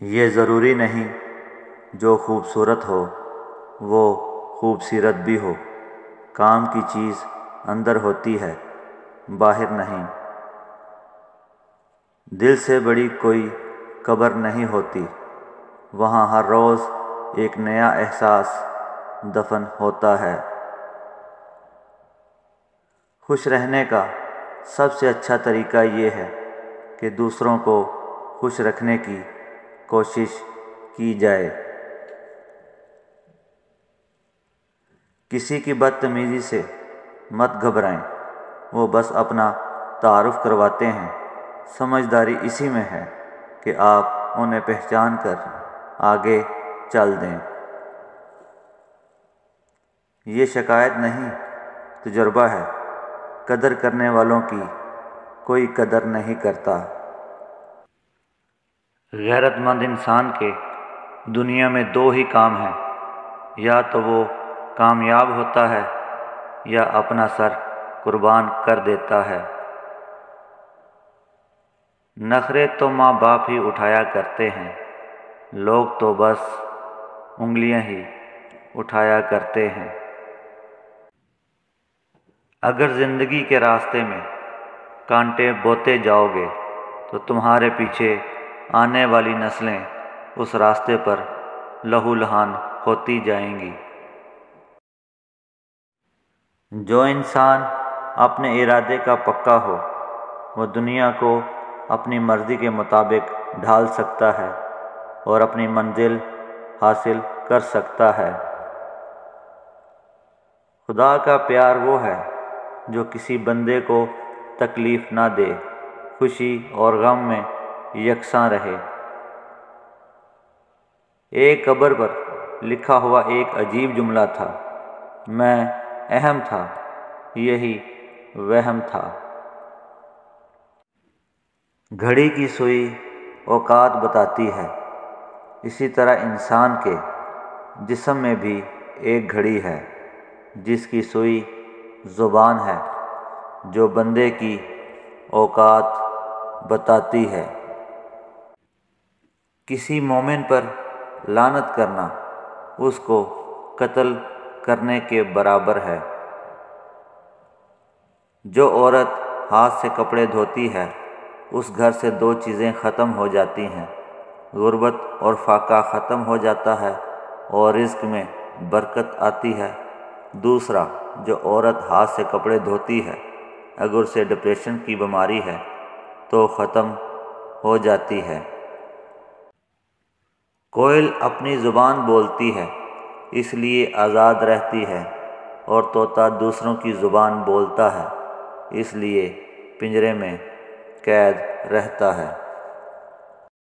یہ ضروری نہیں جو خوبصورت ہو وہ خوبصیرت بھی ہو، کام کی چیز اندر ہوتی ہے باہر نہیں۔ دل سے بڑی کوئی قبر نہیں ہوتی، وہاں ہر روز ایک نیا احساس دفن ہوتا ہے۔ خوش رہنے کا سب سے اچھا طریقہ یہ ہے کہ دوسروں کو خوش رکھنے کی کوشش کی جائے۔ کسی کی بدتمیزی سے مت گھبرائیں، وہ بس اپنا تعارف کرواتے ہیں۔ سمجھداری اسی میں ہے کہ آپ انہیں پہچان کر آگے چل دیں۔ یہ شکایت نہیں، تجربہ ہے۔ قدر کرنے والوں کی کوئی قدر نہیں کرتا۔ غیرت مند انسان کے دنیا میں دو ہی کام ہیں، یا تو وہ کامیاب ہوتا ہے یا اپنا سر قربان کر دیتا ہے۔ نخرے تو ماں باپ ہی اٹھایا کرتے ہیں، لوگ تو بس انگلیاں ہی اٹھایا کرتے ہیں۔ اگر زندگی کے راستے میں کانٹے بوتے جاؤ گے تو تمہارے پیچھے آنے والی نسلیں اس راستے پر لہو لہان ہوتی جائیں گی۔ جو انسان اپنے ارادے کا پکا ہو وہ دنیا کو اپنی مرضی کے مطابق ڈھال سکتا ہے اور اپنی منزل حاصل کر سکتا ہے۔ خدا کا پیار وہ ہے جو کسی بندے کو تکلیف نہ دے، خوشی اور غم میں یکساں رہے۔ ایک قبر پر لکھا ہوا ایک عجیب جملہ تھا، میں اہم تھا، یہی وہم تھا۔ گھڑی کی سوئی اوقات بتاتی ہے، اسی طرح انسان کے جسم میں بھی ایک گھڑی ہے جس کی سوئی زبان ہے، جو بندے کی اوقات بتاتی ہے۔ کسی مومن پر لعنت کرنا اس کو قتل کرنے کے برابر ہے۔ جو عورت ہاتھ سے کپڑے دھوتی ہے اس گھر سے دو چیزیں ختم ہو جاتی ہیں، غربت اور فاقہ ختم ہو جاتا ہے اور رزق میں برکت آتی ہے۔ دوسرا، جو عورت ہاتھ سے کپڑے دھوتی ہے اگر اسے ڈپریشن کی بیماری ہے تو ختم ہو جاتی ہے۔ کوئل اپنی زبان بولتی ہے اس لیے آزاد رہتی ہے، اور طوطا دوسروں کی زبان بولتا ہے اس لیے پنجرے میں قید رہتا ہے۔